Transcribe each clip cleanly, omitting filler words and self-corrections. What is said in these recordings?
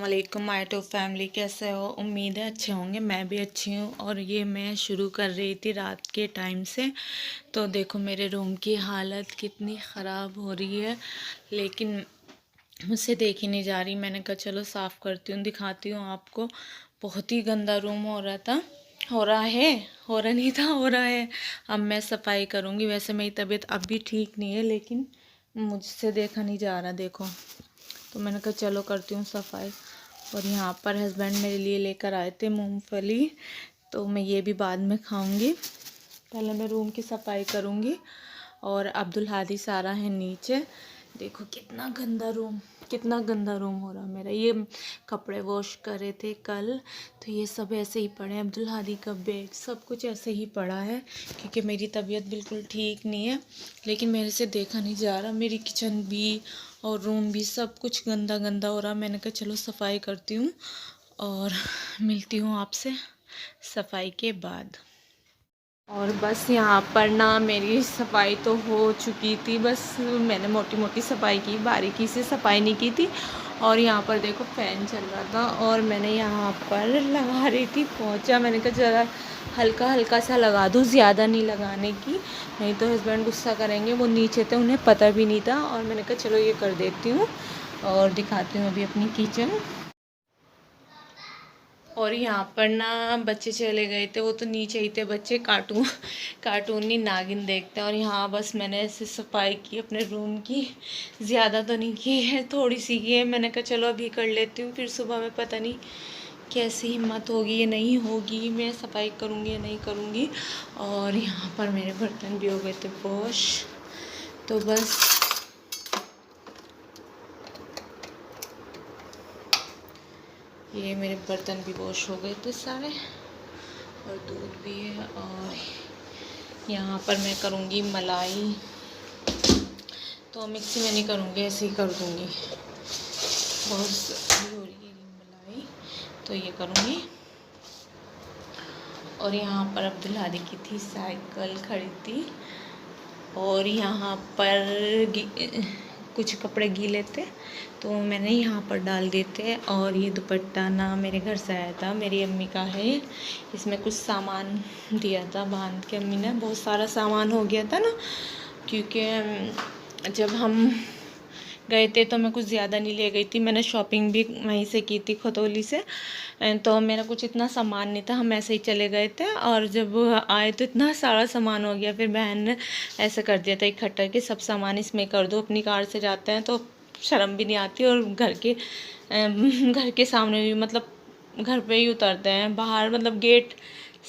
वालेकुम my to family. कैसे हो? उम्मीद है अच्छे होंगे। मैं भी अच्छी हूँ। और ये मैं शुरू कर रही थी रात के टाइम से। तो देखो मेरे रूम की हालत कितनी ख़राब हो रही है, लेकिन मुझसे देखी नहीं जा रही। मैंने कहा चलो साफ़ करती हूँ, दिखाती हूँ आपको। बहुत ही गंदा रूम हो रहा था, हो रहा है, हो रहा नहीं था, हो रहा है। अब मैं सफाई करूँगी। वैसे मेरी तबीयत अब भी ठीक नहीं है, लेकिन मुझसे देखा नहीं जा रहा। देखो, तो मैंने कहा चलो करती हूँ सफाई। और यहाँ पर हस्बैंड मेरे लिए लेकर आए थे मूंगफली, तो मैं ये भी बाद में खाऊंगी। पहले मैं रूम की सफाई करूँगी। और अब्दुल हादी सारा है नीचे। देखो कितना गंदा रूम, कितना गंदा रूम हो रहा मेरा। ये कपड़े वॉश करे थे कल, तो ये सब ऐसे ही पड़े हैं। अब्दुल हादी का बैग सब कुछ ऐसे ही पड़ा है, क्योंकि मेरी तबीयत बिल्कुल ठीक नहीं है। लेकिन मेरे से देखा नहीं जा रहा। मेरी किचन भी और रूम भी सब कुछ गंदा गंदा हो रहा। मैंने कहा चलो सफाई करती हूँ और मिलती हूँ आपसे सफाई के बाद। और बस यहाँ पर ना मेरी सफाई तो हो चुकी थी। बस मैंने मोटी मोटी सफाई की, बारीकी से सफाई नहीं की थी। और यहाँ पर देखो फ़ैन चल रहा था और मैंने यहाँ पर लगा रही थी पोंछा। मैंने कहा ज़रा हल्का हल्का सा लगा दूँ, ज़्यादा नहीं लगाने की, नहीं तो हस्बैंड गुस्सा करेंगे। वो नीचे थे, उन्हें पता भी नहीं था। और मैंने कहा चलो ये कर देती हूँ और दिखाती हूँ अभी अपनी किचन। और यहाँ पर ना बच्चे चले गए थे, वो तो नीचे ही थे बच्चे। कार्टूनी नागिन देखते हैं। और यहाँ बस मैंने ऐसे सफाई की अपने रूम की। ज़्यादा तो नहीं की है, थोड़ी सी की है। मैंने कहा चलो अभी कर लेती हूँ, फिर सुबह में पता नहीं कैसी हिम्मत होगी या नहीं होगी, मैं सफाई करूँगी या नहीं करूँगी। और यहाँ पर मेरे बर्तन भी हो गए थे वॉश, तो बस ये मेरे बर्तन भी वॉश हो गए थे सारे, और दूध भी है। और यहाँ पर मैं करूँगी मलाई, तो मिक्सी में नहीं करूँगी, ऐसे ही कर दूँगी। बहुत सही हो रही है ये मलाई, तो ये करूँगी। और यहाँ पर अब्दुल हादी की थी साइकिल खड़ी थी। और यहाँ पर कुछ कपड़े गीले थे, तो मैंने यहाँ पर डाल दिए थे। और ये दुपट्टा ना मेरे घर से आया था, मेरी अम्मी का है। इसमें कुछ सामान दिया था बांध के अम्मी ने। बहुत सारा सामान हो गया था ना, क्योंकि जब हम गए थे तो मैं कुछ ज़्यादा नहीं ले गई थी। मैंने शॉपिंग भी वहीं से की थी, खतौली से। तो मेरा कुछ इतना सामान नहीं था, हम ऐसे ही चले गए थे। और जब आए तो इतना सारा सामान हो गया। फिर बहन ने ऐसा कर दिया था इकट्ठा कि सब सामान इसमें कर दो। अपनी कार से जाते हैं तो शर्म भी नहीं आती, और घर के सामने भी, मतलब घर पे ही उतरते हैं, बाहर मतलब गेट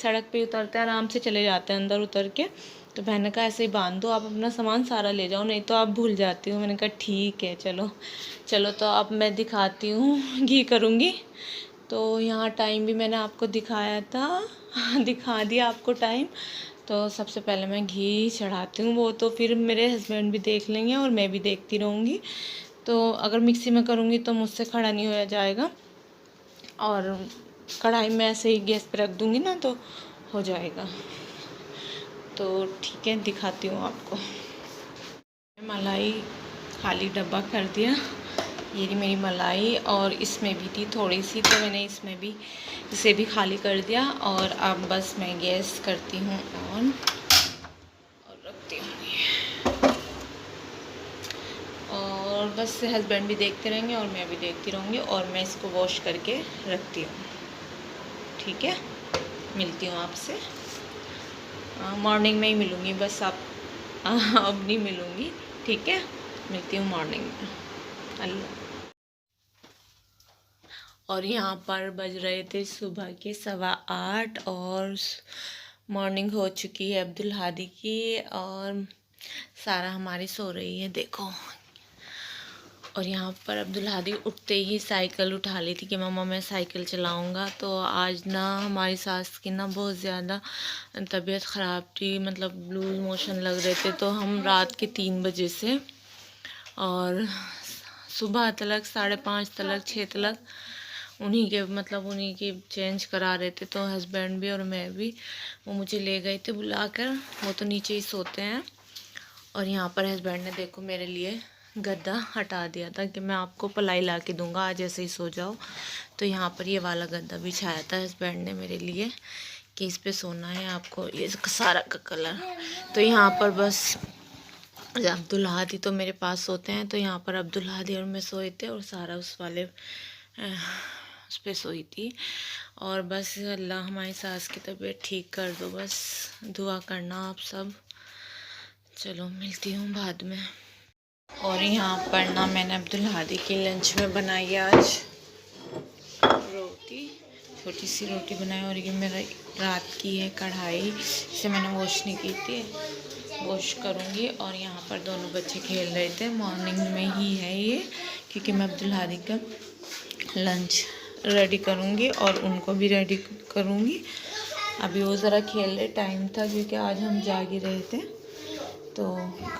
सड़क पे उतरते हैं, आराम से चले जाते हैं अंदर उतर के। तो बहन ने कहा ऐसे ही बांध दो, आप अपना सामान सारा ले जाओ, नहीं तो आप भूल जाती हो। मैंने कहा ठीक है, चलो चलो। तो अब मैं दिखाती हूँ घी करूँगी। तो यहाँ टाइम भी मैंने आपको दिखाया था, दिखा दिया आपको टाइम। तो सबसे पहले मैं घी चढ़ाती हूँ। वो तो फिर मेरे हस्बैंड भी देख लेंगे और मैं भी देखती रहूँगी। तो अगर मिक्सी में करूँगी तो मुझसे खड़ा नहीं हो जाएगा, और कढ़ाई में ऐसे ही गैस पे रख दूँगी ना तो हो जाएगा। तो ठीक है, दिखाती हूँ आपको। मलाई खाली डब्बा कर दिया। ये रही मेरी मलाई, और इसमें भी थी थोड़ी सी, तो मैंने इसमें भी इसे भी खाली कर दिया। और अब बस मैं गैस करती हूँ ऑन और रखती हूँ। और बस हस्बैंड भी देखते रहेंगे और मैं भी देखती रहूँगी। और मैं इसको वॉश करके रखती हूँ। ठीक है, मिलती हूँ आपसे मॉर्निंग में ही मिलूँगी। बस आप अब नहीं मिलूँगी, ठीक है। मिलती हूँ मॉर्निंग में। अल्लाह। और यहाँ पर बज रहे थे सुबह के 8:15, और मॉर्निंग हो चुकी है अब्दुल हादी की। और सारा हमारी सो रही है, देखो। और यहाँ पर अब्दुल हादी उठते ही साइकिल उठा ली थी कि मम्मा मैं साइकिल चलाऊँगा। तो आज ना हमारी सास की ना बहुत ज़्यादा तबीयत ख़राब थी, मतलब लूज मोशन लग रहे थे। तो हम रात के 3 बजे से और सुबह तलक 5:30 तलक 6 तलक उन्हीं के चेंज करा रहे थे। तो हस्बैंड भी और मैं भी, वो मुझे ले गए थे बुलाकर। वो तो नीचे ही सोते हैं। और यहाँ पर हस्बैंड ने देखो मेरे लिए गद्दा हटा दिया था कि मैं आपको पलाई ला के दूँगा, आज ऐसे ही सो जाओ। तो यहाँ पर ये वाला गद्दा बिछाया था हस्बैंड ने मेरे लिए कि इस पे सोना है आपको, ये सारा का कलर। तो यहाँ पर बस अब्दुल हादी तो मेरे पास सोते हैं, तो यहाँ पर अब्दुल हादी और मैं सोए थे और सारा उस वाले उस पर सोई थी। और बस अल्लाह हमारी सास की तबीयत ठीक कर दो, बस दुआ करना आप सब। चलो मिलती हूँ बाद में। और यहाँ पर ना मैंने अब्दुल हादी के लंच में बनाई आज रोटी, छोटी सी रोटी बनाई। और ये मेरा रात की है कढ़ाई, इसे मैंने वॉश नहीं की थी, वॉश करूँगी। और यहाँ पर दोनों बच्चे खेल रहे थे, मॉर्निंग में ही है ये, क्योंकि मैं अब्दुल हादी का लंच रेडी करूँगी और उनको भी रेडी करूँगी। अभी वो ज़रा खेल रहे, टाइम था क्योंकि आज हम जाग ही रहे थे। तो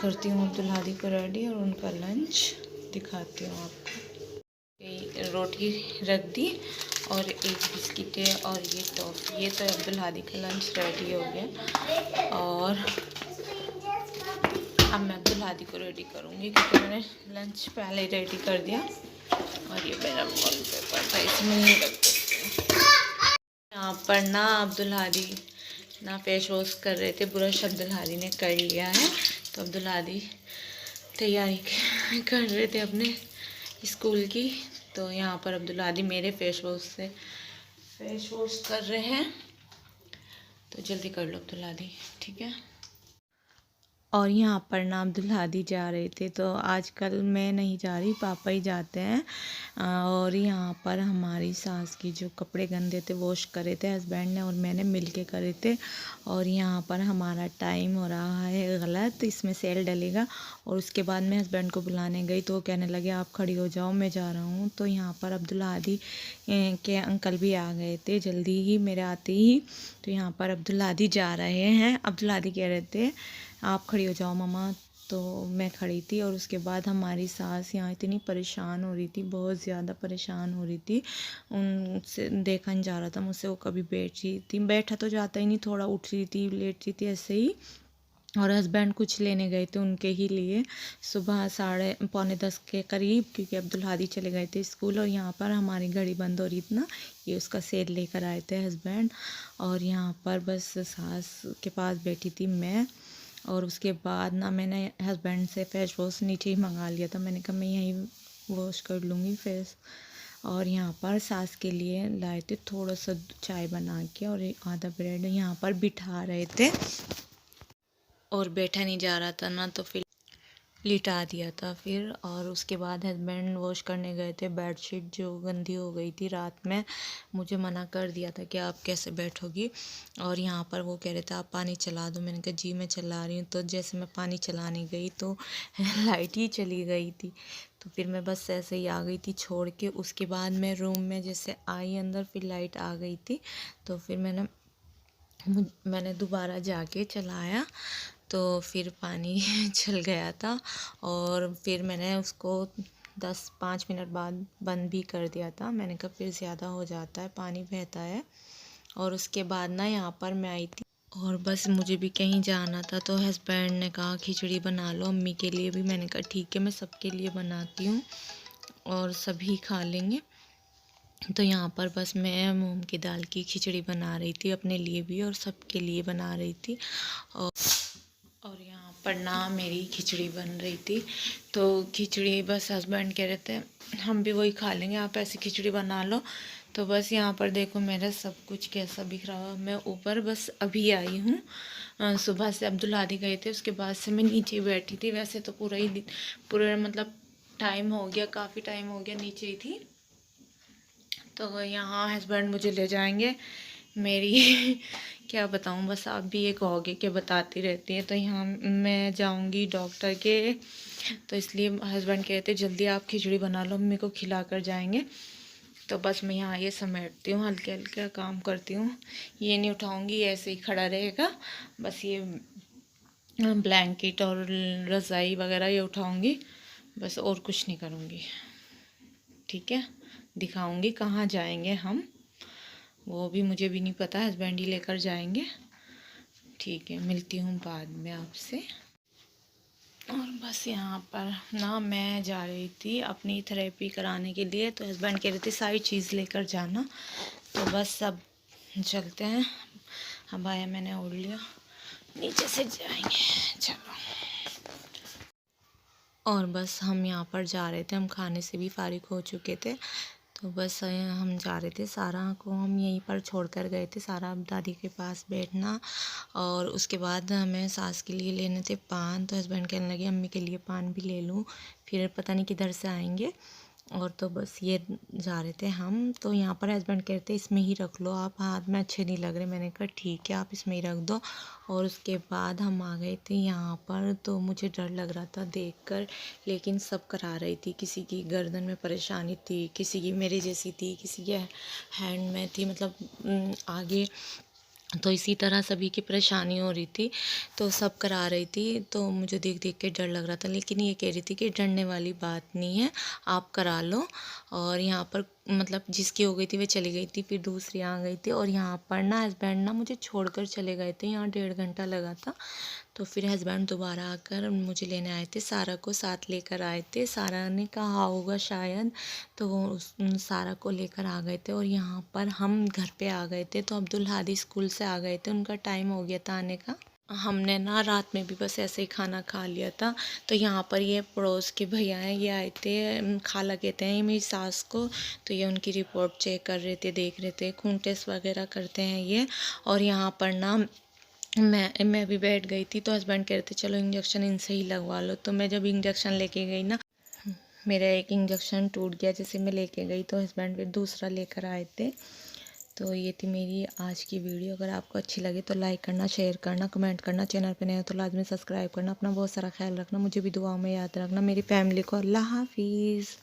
करती हूँ अब्दुल हादी को रेडी और उनका लंच दिखाती हूँ आपको। रोटी रख दी और एक बिस्किट है और ये टॉफ़ी। ये तो अब्दुल हादी का लंच रेडी हो गया। और अब मैं अब्दुल हादी को रेडी करूँगी क्योंकि मैंने लंच पहले ही रेडी कर दिया। और ये मेरा वॉलपेपर था, इसमें नहीं रख सकती। यहाँ पर ना अब्दुल हादी ना फेस वॉश कर रहे थे, ब्रश अब्दुल हादी ने कर लिया है। तो अब्दुल हादी तैयारी कर रहे थे अपने स्कूल की। तो यहाँ पर अब्दुल हादी मेरे फेस वॉश से फेस वॉश कर रहे हैं। तो जल्दी कर लो अब्दुल हादी, ठीक है। और यहाँ पर ना अब्दुल हादी जा रहे थे, तो आजकल मैं नहीं जा रही, पापा ही जाते हैं। और यहाँ पर हमारी सास की जो कपड़े गंदे थे वॉश करे थे हस्बैंड ने और मैंने मिल के करे थे। और यहाँ पर हमारा टाइम हो रहा है गलत, इसमें सेल डलेगा। और उसके बाद मैं हस्बैंड को बुलाने गई तो वो कहने लगे आप खड़ी हो जाओ, मैं जा रहा हूँ। तो यहाँ पर अब्दुल हादी के अंकल भी आ गए थे जल्दी ही मेरे आते ही। तो यहाँ पर अब्दुल हादी जा रहे हैं। अब्दुल हादी कह रहे थे आप खड़ी हो जाओ मम्मा, तो मैं खड़ी थी। और उसके बाद हमारी सास यहाँ इतनी परेशान हो रही थी, बहुत ज़्यादा परेशान हो रही थी, उनसे देखा नहीं जा रहा था मुझसे, वो कभी बैठ रही थी, बैठा तो जाता ही नहीं, थोड़ा उठ रही थी, लेट रही थी, ऐसे ही। और हस्बैंड कुछ लेने गए थे उनके ही लिए, सुबह 9:45 के करीब, क्योंकि अब्दुल हादी चले गए थे स्कूल। और यहाँ पर हमारी घड़ी बंद हो रही थी ना, ये उसका सेल लेकर आए थे हस्बैंड। और यहाँ पर बस सास के पास बैठी थी मैं। और उसके बाद ना मैंने हस्बैंड से फेस वॉश नीचे ही मंगा लिया था, मैंने कहा मैं यहीं वॉश कर लूँगी फेस। और यहाँ पर सास के लिए लाए थे थोड़ा सा चाय बना के और एक आधा ब्रेड, यहाँ पर बिठा रहे थे और बैठा नहीं जा रहा था ना, तो फिर लिटा दिया था फिर। और उसके बाद हस्बैंड वॉश करने गए थे बेडशीट जो गंदी हो गई थी रात में, मुझे मना कर दिया था कि आप कैसे बैठोगी। और यहाँ पर वो कह रहे थे आप पानी चला दो, मैंने कहा जी मैं चला रही हूँ। तो जैसे मैं पानी चलाने गई तो लाइट ही चली गई थी, तो फिर मैं बस ऐसे ही आ गई थी छोड़ के। उसके बाद मैं रूम में जैसे आई अंदर, फिर लाइट आ गई थी, तो फिर मैंने दोबारा जाके चलाया, तो फिर पानी चल गया था। और फिर मैंने उसको 5 मिनट बाद बंद भी कर दिया था, मैंने कहा फिर ज़्यादा हो जाता है, पानी बहता है। और उसके बाद ना यहाँ पर मैं आई थी और बस मुझे भी कहीं जाना था, तो हस्बैंड ने कहा खिचड़ी बना लो अम्मी के लिए भी। मैंने कहा ठीक है मैं सबके लिए बनाती हूँ और सभी खा लेंगे। तो यहाँ पर बस मैं मूंग की दाल की खिचड़ी बना रही थी, अपने लिए भी और सबके लिए बना रही थी। और यहाँ पर ना मेरी खिचड़ी बन रही थी, तो खिचड़ी बस हस्बैंड कह रहे थे हम भी वही खा लेंगे, आप ऐसी खिचड़ी बना लो। तो बस यहाँ पर देखो मेरा सब कुछ कैसा बिखरा हुआ, मैं ऊपर बस अभी आई हूँ। सुबह से अब्दुल हादी गए थे, उसके बाद से मैं नीचे बैठी थी। वैसे तो पूरा ही दिन, पूरा मतलब टाइम हो गया, काफ़ी टाइम हो गया नीचे ही थी। तो यहाँ हस्बैंड मुझे ले जाएंगे, मेरी क्या बताऊँ, बस आप भी ये कहोगे कि बताती रहती है। तो यहाँ मैं जाऊँगी डॉक्टर के, तो इसलिए हस्बैंड कहते जल्दी आप खिचड़ी बना लो, मम्मी को खिला कर जाएंगे। तो बस मैं यहाँ ये समेटती हूँ, हल्के हल्के काम करती हूँ, ये नहीं उठाऊँगी, ऐसे ही खड़ा रहेगा। बस ये ब्लैंकेट और रज़ाई वगैरह ये उठाऊँगी, बस और कुछ नहीं करूँगी, ठीक है। दिखाऊँगी कहाँ जाएंगे हम, वो भी मुझे भी नहीं पता, हस्बैंड ही लेकर जाएंगे, ठीक है। मिलती हूँ बाद में आपसे। और बस यहाँ पर ना मैं जा रही थी अपनी थेरेपी कराने के लिए, तो हस्बैंड कह रहे थे सारी चीज़ लेकर जाना। तो बस सब चलते हैं। अब आया मैंने ओढ़ लिया, नीचे से जाएंगे, चलो। और बस हम यहाँ पर जा रहे थे, हम खाने से भी फारिग हो चुके थे। तो बस हम जा रहे थे, सारा को हम यहीं पर छोड़ कर गए थे, सारा अब दादी के पास बैठना। और उसके बाद हमें सास के लिए लेने थे पान, तो हस्बैंड कहने लगे अम्मी के लिए पान भी ले लूँ, फिर पता नहीं किधर से आएंगे। और तो बस ये जा रहे थे हम। तो यहाँ पर हस्बैंड कहते इसमें ही रख लो आप, हाथ में अच्छे नहीं लग रहे। मैंने कहा ठीक है, आप इसमें ही रख दो। और उसके बाद हम आ गए थे यहाँ पर। तो मुझे डर लग रहा था देखकर, लेकिन सब करा रही थी। किसी की गर्दन में परेशानी थी, किसी की मेरे जैसी थी, किसी के हैंड में थी, मतलब आगे। तो इसी तरह सभी की परेशानी हो रही थी, तो सब करा रही थी। तो मुझे देख देख के डर लग रहा था, लेकिन ये कह रही थी कि डरने वाली बात नहीं है, आप करा लो। और यहाँ पर मतलब जिसकी हो गई थी वह चली गई थी, फिर दूसरी आ गई थी। और यहाँ पर ना हस्बैंड ना मुझे छोड़कर चले गए थे, यहाँ 1.5 घंटा लगा था। तो फिर हस्बैंड दोबारा आकर मुझे लेने आए थे, सारा को साथ लेकर आए थे। सारा ने कहा होगा शायद, तो वो सारा को लेकर आ गए थे। और यहाँ पर हम घर पे आ गए थे, तो अब्दुल हादी स्कूल से आ गए थे, उनका टाइम हो गया था आने का। हमने ना रात में भी बस ऐसे ही खाना खा लिया था। तो यहाँ पर ये पड़ोस के भैया हैं, ये आए थे, खाला कहते हैं ये मेरी सास को। तो ये उनकी रिपोर्ट चेक कर रहे थे, देख रहे थे, खून टेस्ट वगैरह करते हैं ये। और यहाँ पर ना मैं भी बैठ गई थी, तो हस्बैंड कह रहे थे चलो इंजेक्शन इनसे ही लगवा लो। तो मैं जब इंजेक्शन लेके गई ना, मेरा एक इंजेक्शन टूट गया। जैसे मैं लेके गई तो हस्बैंड फिर दूसरा लेकर आए थे। तो ये थी मेरी आज की वीडियो। अगर आपको अच्छी लगे तो लाइक करना, शेयर करना, कमेंट करना। चैनल पे नए हो तो लाजमी सब्सक्राइब करना। अपना बहुत सारा ख्याल रखना, मुझे भी दुआओं में याद रखना, मेरी फैमिली को। अल्लाह हाफिज़।